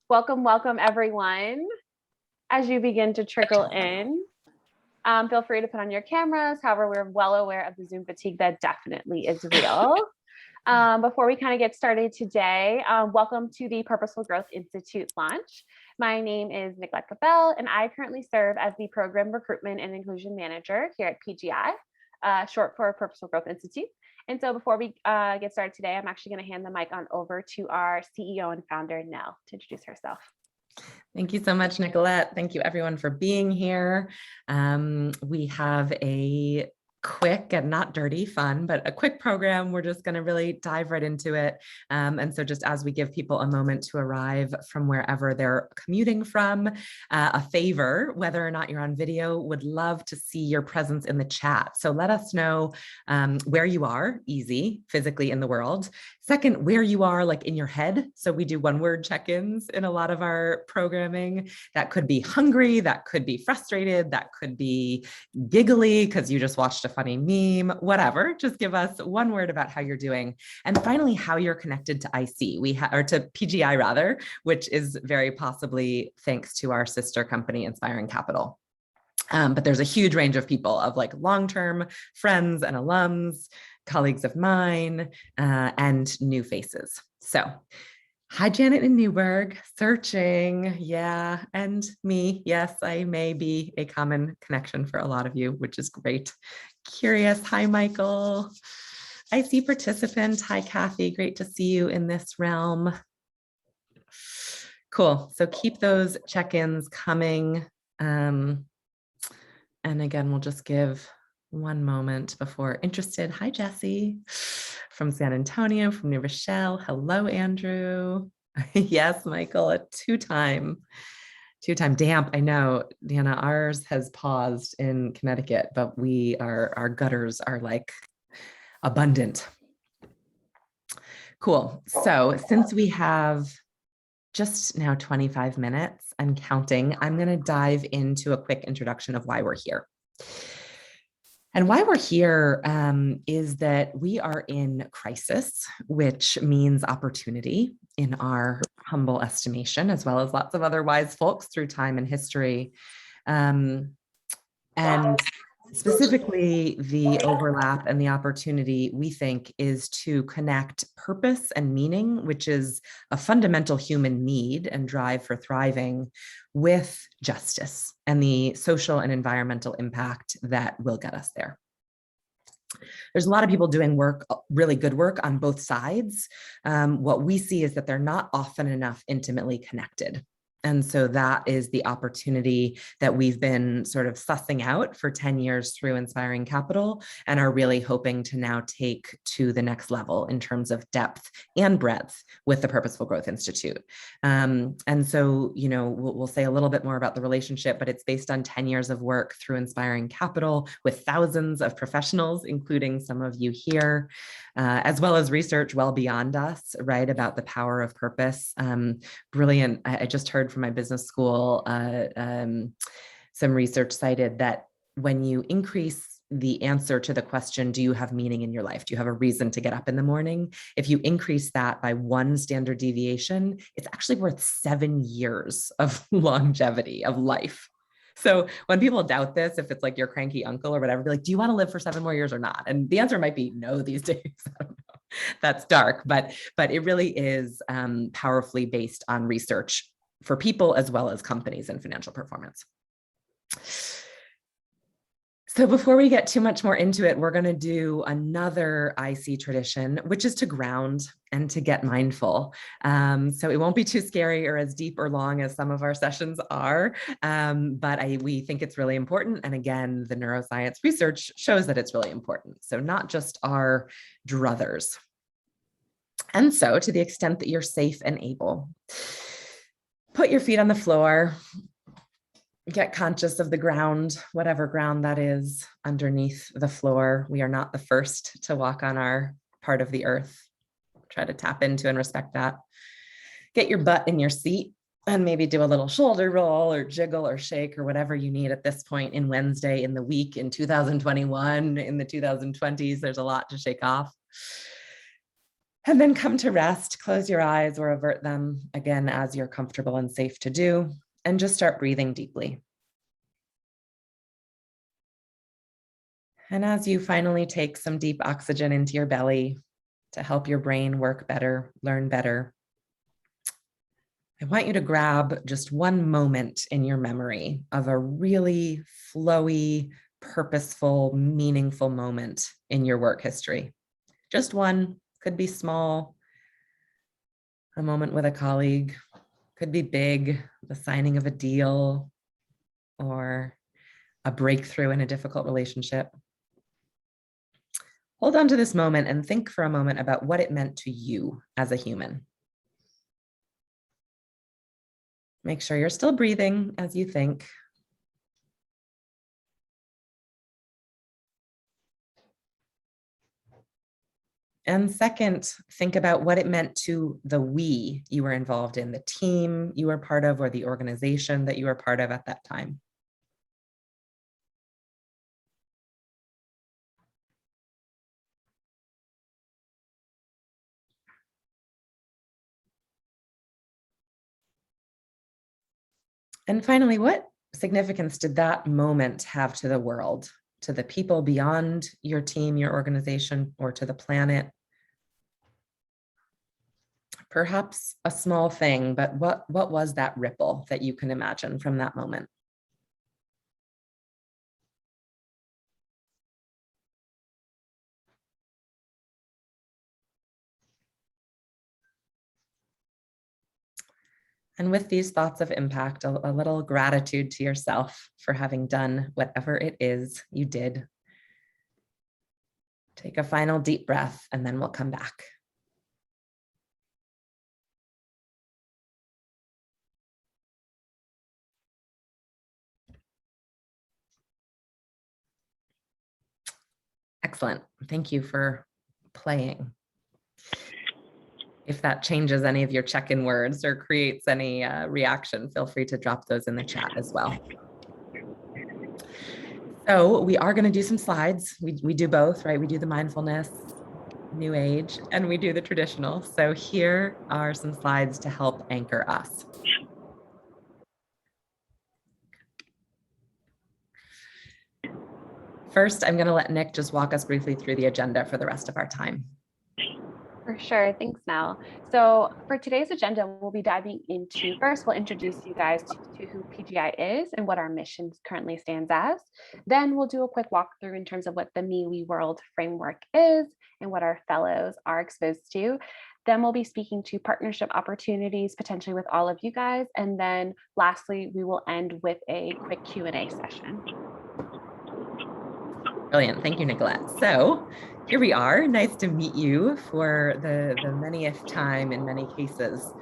Welcome, welcome everyone. As you begin to trickle in, feel free to put on your cameras. However, we're well aware of the Zoom fatigue that definitely is real. Before we kind of get started today, welcome to the Purposeful Growth Institute launch. My name is Nicolette Capel, and I currently serve as the Program Recruitment and Inclusion Manager here at PGI, short for Purposeful Growth Institute. And so before we get started today, I'm actually going to hand the mic on over to our CEO and founder, Nell, to introduce herself. Thank you so much, Nicolette. Thank you everyone for being here. We have a quick and not dirty fun, but a quick program. We're just going to really dive right into it. And so just as we give people a moment to arrive from wherever they're commuting from, a favor, whether or not you're on video, would love to see your presence in the chat. So let us know where you are, easy, physically in the world. Second, where you are like in your head. So we do one-word check-ins in a lot of our programming. That could be hungry, that could be frustrated, that could be giggly because you just watched a funny meme, whatever. Just give us one word about how you're doing. And finally, how you're connected to IC, or to PGI rather, which is very possibly thanks to our sister company, Inspiring Capital. But there's a huge range of people of like long-term friends and alums, colleagues of mine, and new faces. So hi, Janet in Newburgh, searching. Yeah. And me. Yes, I may be a common connection for a lot of you, which is great. Curious. Hi, Michael. I see participant. Hi, Kathy. Great to see you in this realm. Cool. So keep those check-ins coming. And again, we'll just give one moment before interested. Hi, Jesse from San Antonio, from New Rochelle. Hello, Andrew. Yes, Michael, a two-time damp. I know, Deanna, ours has paused in Connecticut, but our gutters are like abundant. Cool. So since we have just now 25 minutes and counting, I'm going to dive into a quick introduction of why we're here. And why we're here is that we are in crisis, which means opportunity in our humble estimation, as well as lots of other wise folks through time and history. And specifically, the overlap and the opportunity, we think, is to connect purpose and meaning, which is a fundamental human need and drive for thriving, with justice and the social and environmental impact that will get us there. There's a lot of people doing work, really good work on both sides. What we see is that they're not often enough intimately connected. And so that is the opportunity that we've been sort of sussing out for 10 years through Inspiring Capital, and are really hoping to now take to the next level in terms of depth and breadth with the Purposeful Growth Institute. And so, we'll say a little bit more about the relationship, but it's based on 10 years of work through Inspiring Capital with thousands of professionals, including some of you here, as well as research well beyond us, right, about the power of purpose. Brilliant. I just heard from my business school, some research cited that when you increase the answer to the question, do you have meaning in your life? Do you have a reason to get up in the morning? If you increase that by one standard deviation, it's actually worth 7 years of longevity of life. So when people doubt this, if it's like your cranky uncle or whatever, be like, do you want to live for 7 more years or not? And the answer might be no these days. I don't know. That's dark, but it really is powerfully based on research for people as well as companies and financial performance. So before we get too much more into it, we're going to do another IC tradition, which is to ground and to get mindful. So it won't be too scary or as deep or long as some of our sessions are, but we think it's really important. And again, the neuroscience research shows that it's really important. So not just our druthers. And so to the extent that you're safe and able, put your feet on the floor. Get conscious of the ground, whatever ground that is underneath the floor. We are not the first to walk on our part of the earth. Try to tap into and respect that. Get your butt in your seat and maybe do a little shoulder roll or jiggle or shake or whatever you need at this point in Wednesday, in the week, in 2021, in the 2020s. There's a lot to shake off. And then come to rest, close your eyes or avert them again as you're comfortable and safe to do, and just start breathing deeply. And as you finally take some deep oxygen into your belly to help your brain work better, learn better, I want you to grab just one moment in your memory of a really flowy, purposeful, meaningful moment in your work history. Just one, could be small, a moment with a colleague, could be big, the signing of a deal, or a breakthrough in a difficult relationship. Hold on to this moment and think for a moment about what it meant to you as a human. Make sure you're still breathing as you think. And second, think about what it meant to the we you were involved in, the team you were part of, or the organization that you were part of at that time. And finally, what significance did that moment have to the world, to the people beyond your team, your organization, or to the planet? Perhaps a small thing, but what was that ripple that you can imagine from that moment? And with these thoughts of impact, a little gratitude to yourself for having done whatever it is you did. Take a final deep breath, and then we'll come back. Excellent. Thank you for playing. If that changes any of your check-in words or creates any reaction, feel free to drop those in the chat as well. So we are going to do some slides. We do both, right? We do the mindfulness, new age, and we do the traditional. So here are some slides to help anchor us. First, I'm going to let Nick just walk us briefly through the agenda for the rest of our time. For sure. Thanks, Nell. So for today's agenda, we'll be diving into, first, we'll introduce you guys to who PGI is and what our mission currently stands as. Then we'll do a quick walkthrough in terms of what the Me, We World framework is and what our fellows are exposed to. Then we'll be speaking to partnership opportunities, potentially with all of you guys. And then lastly, we will end with a quick Q&A session. Brilliant. Thank you, Nicolette. So here we are. Nice to meet you for the manyth time in many cases.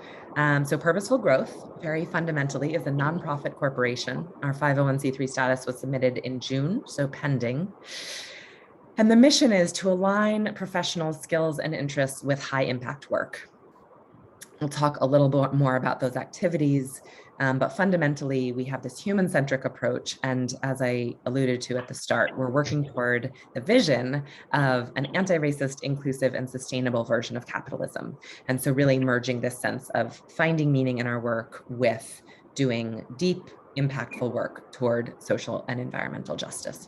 So Purposeful Growth, very fundamentally, is a nonprofit corporation. Our 501c3 status was submitted in June, so pending. And the mission is to align professional skills and interests with high impact work. We'll talk a little bit more about those activities, but fundamentally, we have this human-centric approach. And as I alluded to at the start, we're working toward the vision of an anti-racist, inclusive, and sustainable version of capitalism. And so really merging this sense of finding meaning in our work with doing deep, impactful work toward social and environmental justice.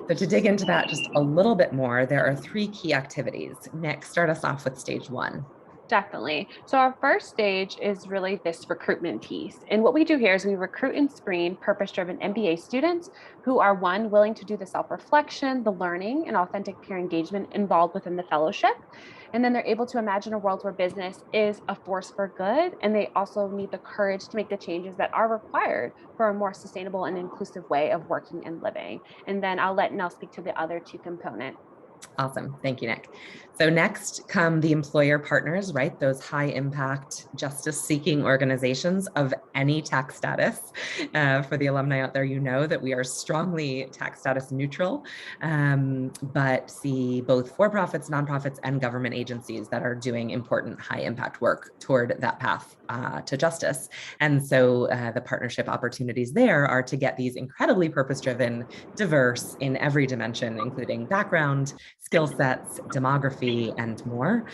So to dig into that just a little bit more, there are 3 key activities. Nick, start us off with stage 1. Definitely. So our first stage is really this recruitment piece. And what we do here is we recruit and screen purpose-driven MBA students who are, one, willing to do the self-reflection, the learning, and authentic peer engagement involved within the fellowship. And then they're able to imagine a world where business is a force for good. And they also need the courage to make the changes that are required for a more sustainable and inclusive way of working and living. And then I'll let Nell speak to the other 2 components. Awesome. Thank you, Nick. So next come the employer partners, right? Those high impact justice seeking organizations of any tax status. For the alumni out there, you know that we are strongly tax status neutral, but see both for-profits, nonprofits, and government agencies that are doing important high impact work toward that path to justice. And so the partnership opportunities there are to get these incredibly purpose-driven, diverse in every dimension, including background, skill sets, demography, and more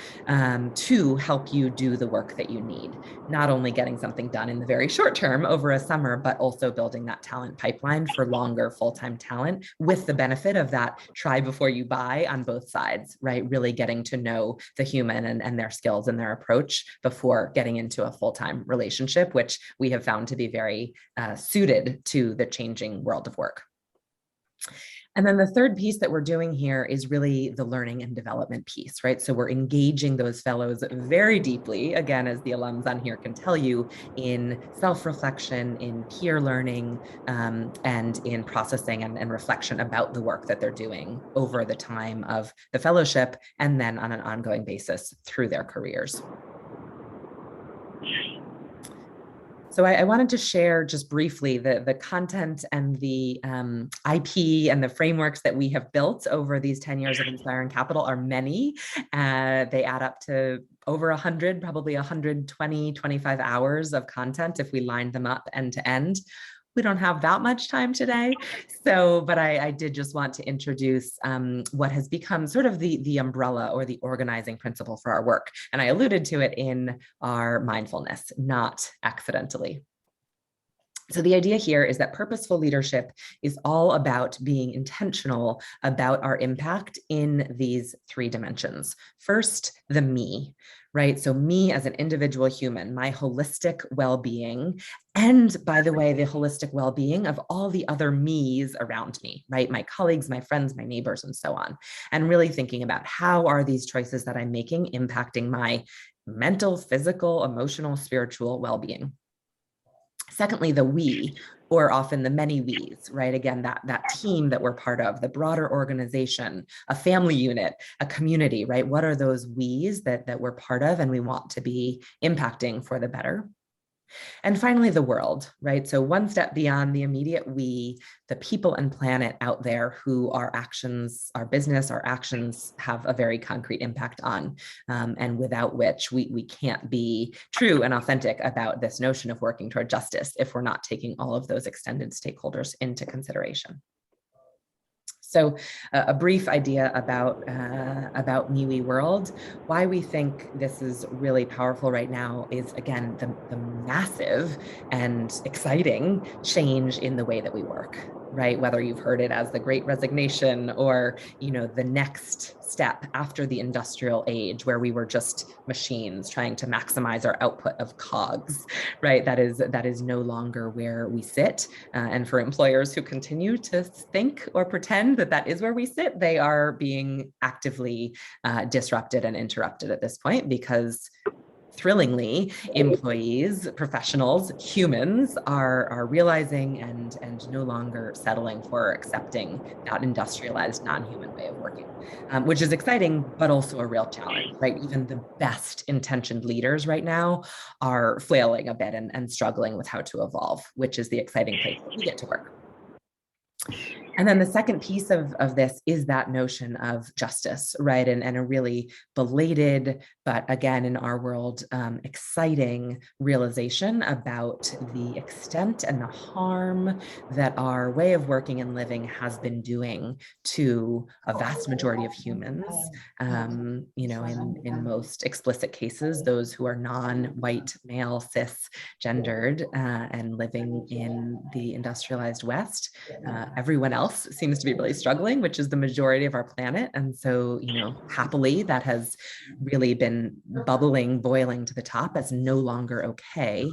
to help you do the work that you need. Not only getting something done in the very short term over a summer, but also building that talent pipeline for longer full-time talent with the benefit of that try before you buy on both sides, right? Really getting to know the human and their skills and their approach before getting into a full-time relationship, which we have found to be very suited to the changing world of work. And then the third piece that we're doing here is really the learning and development piece, right? So we're engaging those fellows very deeply, again, as the alums on here can tell you, in self-reflection, in peer learning, and in processing and reflection about the work that they're doing over the time of the fellowship, and then on an ongoing basis through their careers. So I wanted to share just briefly the content and the IP and the frameworks that we have built over these 10 years of Inspiring Capital are many. They add up to over 100, probably 120, 25 hours of content if we lined them up end to end. We don't have that much time today. But I did just want to introduce what has become sort of the umbrella or the organizing principle for our work. And I alluded to it in our mindfulness, not accidentally. So the idea here is that purposeful leadership is all about being intentional about our impact in these three dimensions. First, the me, right? So me as an individual human, my holistic well-being, and by the way, the holistic well-being of all the other me's around me, right? My colleagues, my friends, my neighbors, and so on. And really thinking about how are these choices that I'm making impacting my mental, physical, emotional, spiritual well-being. Secondly, the we, or often the many we's, right? Again, that team that we're part of, the broader organization, a family unit, a community, right? What are those we's that we're part of and we want to be impacting for the better? And finally, the world, right? So one step beyond the immediate we, the people and planet out there who our actions, our business, our actions have a very concrete impact on, and without which we can't be true and authentic about this notion of working toward justice if we're not taking all of those extended stakeholders into consideration. So a brief idea about MeWe World. Why we think this is really powerful right now is, again, the massive and exciting change in the way that we work, right? Whether you've heard it as the Great Resignation or, the next step after the industrial age where we were just machines trying to maximize our output of cogs, right? That is no longer where we sit. And for employers who continue to think or pretend that is where we sit, they are being actively disrupted and interrupted at this point, because thrillingly, employees, professionals, humans are realizing and no longer settling for accepting that industrialized, non-human way of working, which is exciting, but also a real challenge, right? Even the best intentioned leaders right now are flailing a bit and struggling with how to evolve, which is the exciting place that we get to work. And then the second piece of this is that notion of justice, right? And a really belated, but again, in our world, exciting realization about the extent and the harm that our way of working and living has been doing to a vast majority of humans. In most explicit cases, those who are non-white, male, cisgendered, and living in the industrialized West. Everyone else seems to be really struggling, which is the majority of our planet. And so, happily, that has really been boiling to the top as no longer okay.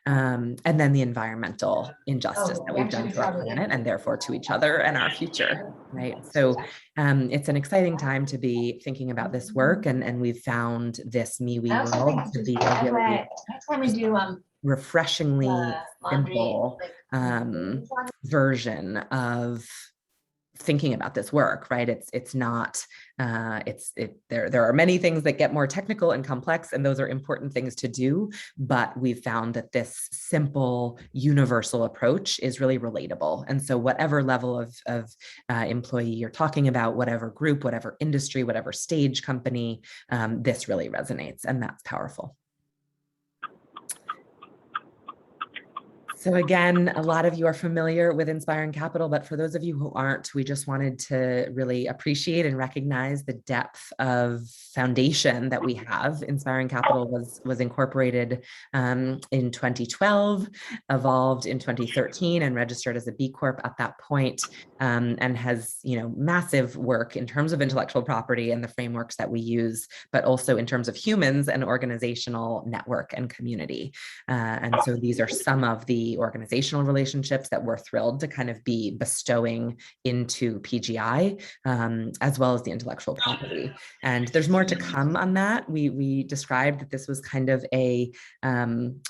And then the environmental injustice that we've done to our planet and therefore to each other and our future, right? So it's an exciting time to be thinking about this work. And we've found this MeWe world to be a really refreshingly simple version of thinking about this work, right? It's not, there are many things that get more technical and complex, and those are important things to do, but we've found that this simple, universal approach is really relatable. And so whatever level of employee you're talking about, whatever group, whatever industry, whatever stage company, this really resonates, and that's powerful. So again, a lot of you are familiar with Inspiring Capital, but for those of you who aren't, we just wanted to really appreciate and recognize the depth of foundation that we have. Inspiring Capital was incorporated in 2012, evolved in 2013, and registered as a B Corp at that point, and has massive work in terms of intellectual property and the frameworks that we use, but also in terms of humans and organizational network and community. And so these are some of the organizational relationships that we're thrilled to kind of be bestowing into PGI, as well as the intellectual property. And there's more to come on that. We described that this was kind of a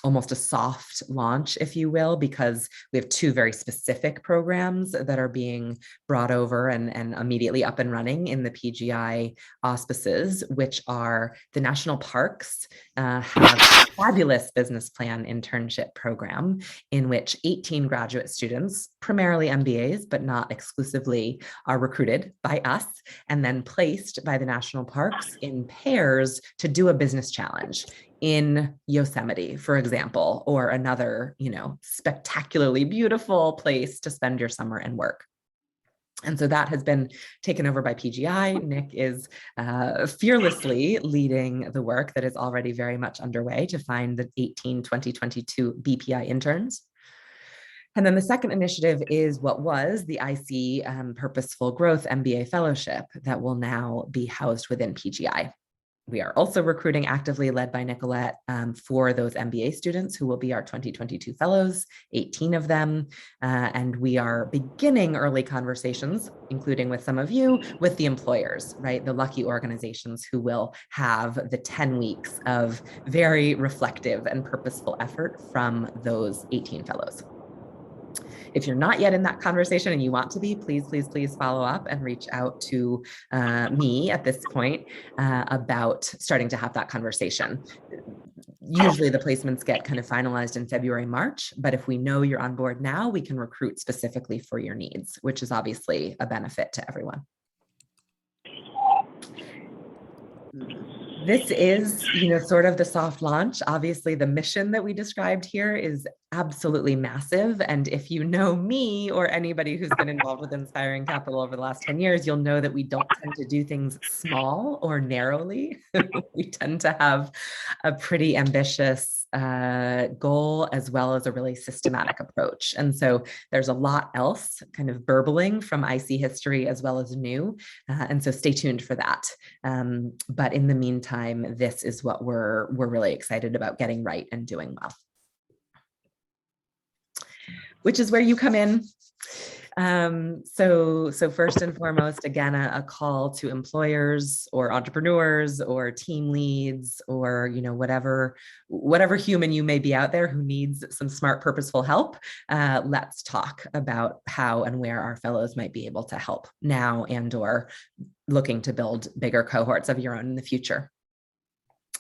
almost a soft launch, if you will, because we have two very specific programs that are being brought over and immediately up and running in the PGI auspices, which are the national parks have a fabulous business plan internship program in which 18 graduate students, primarily MBAs, but not exclusively, are recruited by us and then placed by the national parks in pairs to do a business challenge in Yosemite, for example, or another, spectacularly beautiful place to spend your summer and work. And so that has been taken over by PGI. Nick is fearlessly leading the work that is already very much underway to find the 18 2022 BPI interns. And then the second initiative is what was the IC Purposeful Growth MBA Fellowship that will now be housed within PGI. We are also recruiting actively, led by Nicolette, for those MBA students who will be our 2022 fellows, 18 of them. And we are beginning early conversations, including with some of you, with the employers, right? The lucky organizations who will have the 10 weeks of very reflective and purposeful effort from those 18 fellows. If you're not yet in that conversation and you want to be, please, please, please follow up and reach out to me at this point about starting to have that conversation. Usually the placements get kind of finalized in February, March, but if we know you're on board now, we can recruit specifically for your needs, which is obviously a benefit to everyone. This is, sort of the soft launch. Obviously, the mission that we described here is absolutely massive. And if you know me or anybody who's been involved with Inspiring Capital over the last 10 years, you'll know that we don't tend to do things small or narrowly. We tend to have a pretty ambitious goal as well as a really systematic approach. And so there's a lot else kind of burbling from IC history as well as new. And so stay tuned for that. But in the meantime, this is what we're really excited about getting right and doing well. Which is where you come in. So first and foremost, again, a call to employers or entrepreneurs or team leads or whatever human you may be out there who needs some smart, purposeful help. Let's talk about how and where our fellows might be able to help now and or looking to build bigger cohorts of your own in the future.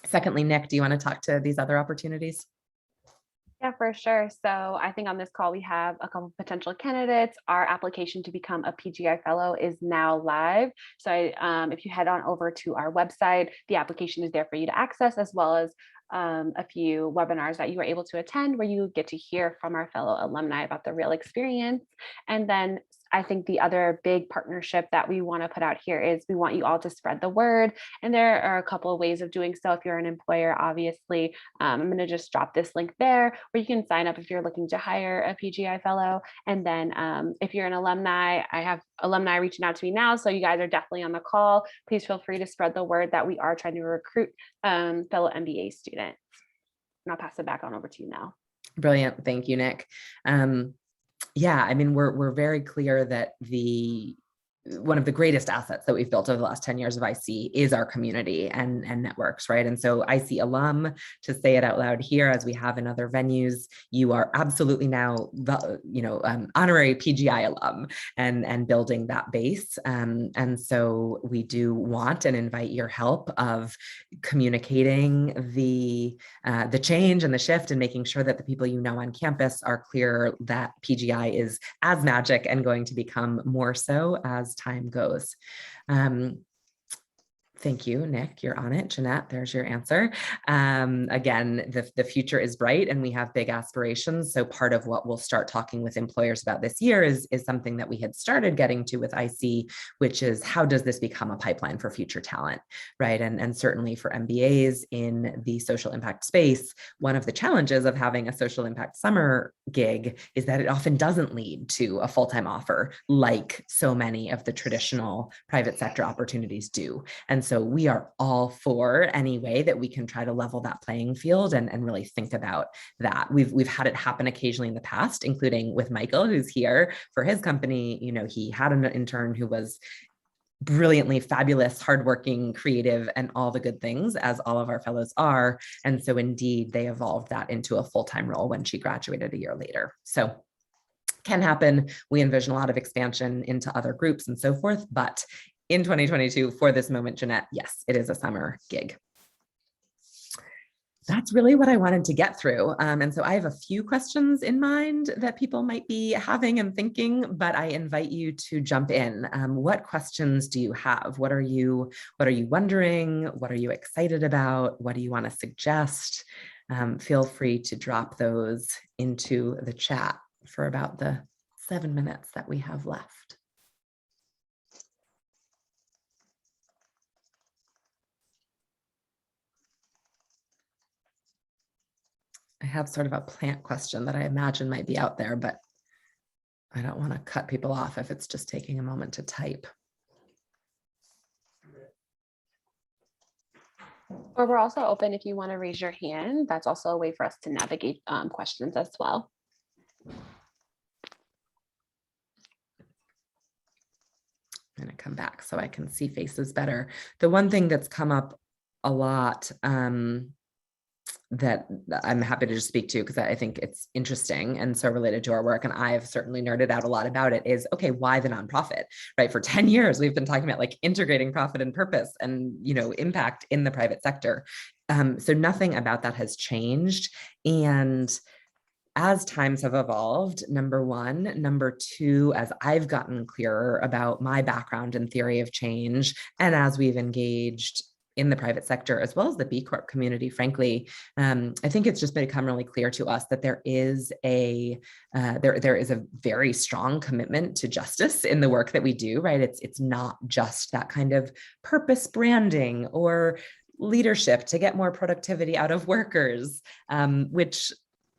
Secondly, Nick, do you want to talk to these other opportunities? Yeah, for sure. So I think on this call, we have a couple of potential candidates. Our application to become a PGI fellow is now live. So if you head on over to our website, the application is there for you to access, as well as a few webinars that you were able to attend where you get to hear from our fellow alumni about the real experience. And then I think the other big partnership that we want to put out here is we want you all to spread the word. And there are a couple of ways of doing so. If you're an employer, obviously, I'm going to just drop this link there where you can sign up if you're looking to hire a PGI fellow. And then if you're an alumni, I have alumni reaching out to me now. So you guys are definitely on the call. Please feel free to spread the word that we are trying to recruit fellow MBA students. And I'll pass it back on over to you now. Brilliant. Thank you, Nick. Yeah, I mean, we're very clear that one of the greatest assets that we've built over the last 10 years of IC is our community and networks, right? And so IC alum, to say it out loud here, as we have in other venues, you are absolutely now the, honorary PGI alum and building that base. And so we do want and invite your help of communicating the change and the shift and making sure that the people you know on campus are clear that PGI is as magic and going to become more so as time goes. Thank you, Nick. You're on it. Jeanette, there's your answer. Again, the future is bright and we have big aspirations. So part of what we'll start talking with employers about this year is something that we had started getting to with IC, which is how does this become a pipeline for future talent, right? And certainly for MBAs in the social impact space, one of the challenges of having a social impact summer gig is that it often doesn't lead to a full-time offer like so many of the traditional private sector opportunities do. And so we are all for any way that we can try to level that playing field and really think about that. We've had it happen occasionally in the past, including with Michael, who's here for his company. You know, he had an intern who was brilliantly fabulous, hardworking, creative, and all the good things, as all of our fellows are. And so indeed, they evolved that into a full-time role when she graduated a year later. So can happen. We envision a lot of expansion into other groups and so forth, but in 2022, for this moment, Jeanette, yes, it is a summer gig. That's really what I wanted to get through. And so I have a few questions in mind that people might be having and thinking, but I invite you to jump in. What questions do you have? What are you wondering? What are you excited about? What do you want to suggest? Feel free to drop those into the chat for about the 7 minutes that we have left. I have sort of a plant question that I imagine might be out there, but I don't want to cut people off if it's just taking a moment to type. Or we're also open if you want to raise your hand. That's also a way for us to navigate questions as well. I'm going to come back so I can see faces better. The one thing that's come up a lot that I'm happy to just speak to because I think it's interesting and so related to our work, and I've certainly nerded out a lot about it, is, okay, why the nonprofit, right? For 10 years, we've been talking about like integrating profit and purpose and, you know, impact in the private sector. So nothing about that has changed. And as times have evolved, number one. Number two, as I've gotten clearer about my background in theory of change, and as we've engaged in the private sector, as well as the B Corp community, frankly, I think it's just become really clear to us that there is a very strong commitment to justice in the work that we do, right? It's not just that kind of purpose branding or leadership to get more productivity out of workers, which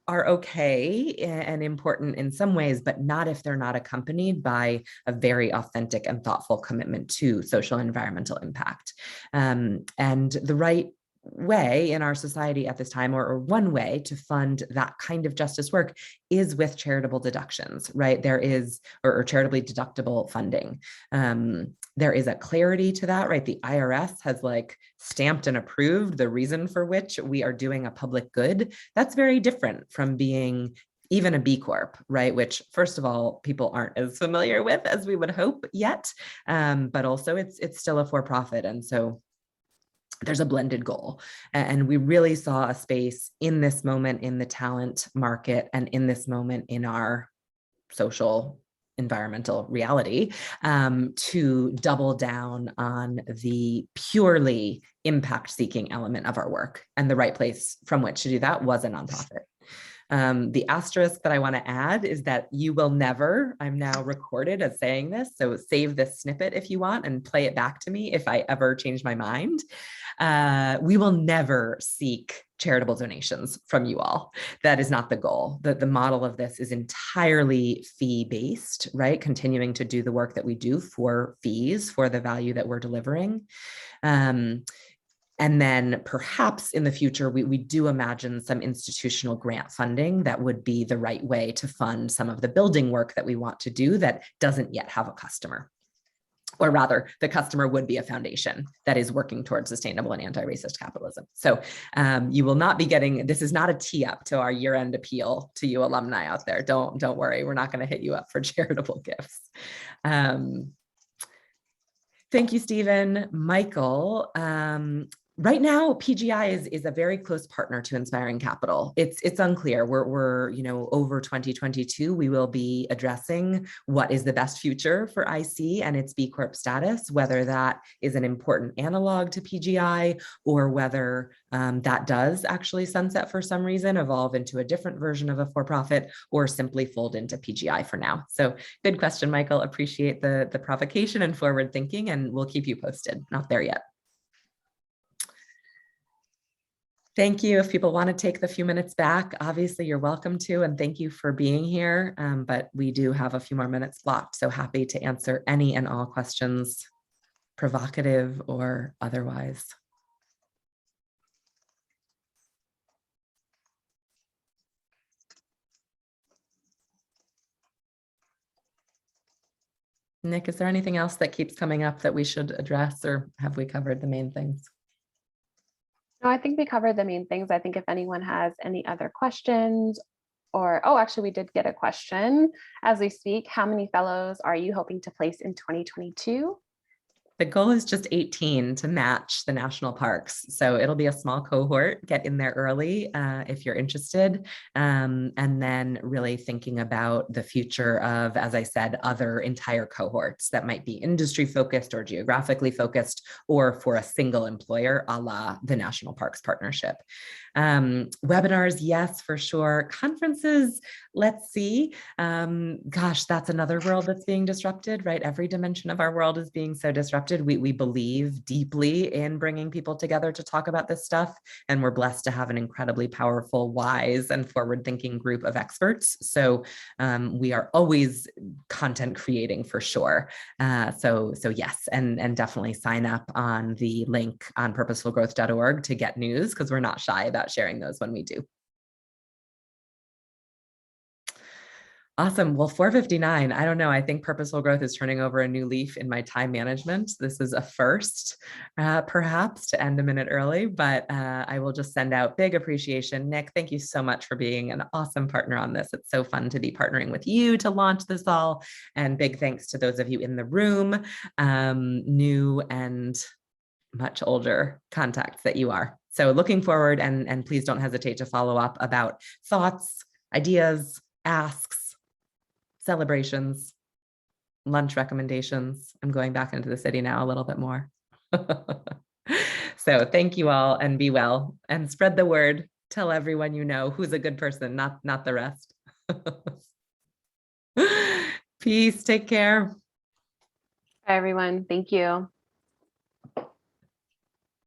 are okay and important in some ways, but not if they're not accompanied by a very authentic and thoughtful commitment to social and environmental impact. And the right way in our society at this time, or one way to fund that kind of justice work, is with charitable deductions, right? There is, or charitably deductible funding. There is a clarity to that, right? The IRS has like stamped and approved the reason for which we are doing a public good. That's very different from being even a B Corp, right? Which, first of all, people aren't as familiar with as we would hope yet, but also it's still a for-profit. And so there's a blended goal. And we really saw a space in this moment in the talent market and in this moment in our social environmental reality, to double down on the purely impact-seeking element of our work. And the right place from which to do that was a nonprofit. The asterisk that I want to add is that you will never, I'm now recorded as saying this, so save this snippet if you want and play it back to me if I ever change my mind. We will never seek charitable donations from you all. That is not the goal. The model of this is entirely fee-based, right? Continuing to do the work that we do for fees, for the value that we're delivering. And then perhaps in the future, we do imagine some institutional grant funding that would be the right way to fund some of the building work that we want to do that doesn't yet have a customer. Or rather, the customer would be a foundation that is working towards sustainable and anti-racist capitalism. So you will not be getting, this is not a tee up to our year-end appeal to you alumni out there. Don't worry, we're not going to hit you up for charitable gifts. Thank you, Stephen. Michael, Right now, PGI is a very close partner to Inspiring Capital. It's unclear. We're over 2022, we will be addressing what is the best future for IC and its B Corp status, whether that is an important analog to PGI or whether that does actually sunset for some reason, evolve into a different version of a for-profit, or simply fold into PGI for now. So good question, Michael. Appreciate the provocation and forward thinking, and we'll keep you posted. Not there yet. Thank you. If people want to take the few minutes back, obviously you're welcome to, and thank you for being here. But we do have a few more minutes blocked, so happy to answer any and all questions, provocative or otherwise. Nick, is there anything else that keeps coming up that we should address, or have we covered the main things? No, I think we covered the main things. I think if anyone has any other questions or, oh, actually we did get a question as we speak. How many fellows are you hoping to place in 2022? The goal is just 18 to match the national parks. So it'll be a small cohort, get in there early if you're interested. And then really thinking about the future of, as I said, other entire cohorts that might be industry focused or geographically focused, or for a single employer, a la the National Parks Partnership. Webinars, yes, for sure. Conferences, let's see. Gosh, that's another world that's being disrupted, right? Every dimension of our world is being so disrupted. We believe deeply in bringing people together to talk about this stuff, and we're blessed to have an incredibly powerful, wise, and forward-thinking group of experts. So we are always content creating for sure. So yes, and definitely sign up on the link on purposefulgrowth.org to get news, because we're not shy about sharing those when we do. Awesome. Well, 4:59. I don't know. I think Purposeful Growth is turning over a new leaf in my time management. This is a first, perhaps, to end a minute early, but I will just send out big appreciation. Nick, thank you so much for being an awesome partner on this. It's so fun to be partnering with you to launch this all. And big thanks to those of you in the room, new and much older contacts that you are. So looking forward, and please don't hesitate to follow up about thoughts, ideas, asks, celebrations, lunch recommendations. I'm going back into the city now a little bit more. So thank you all, and be well, and spread the word. Tell everyone you know who's a good person, not the rest. Peace. Take care. Bye, everyone. Thank you.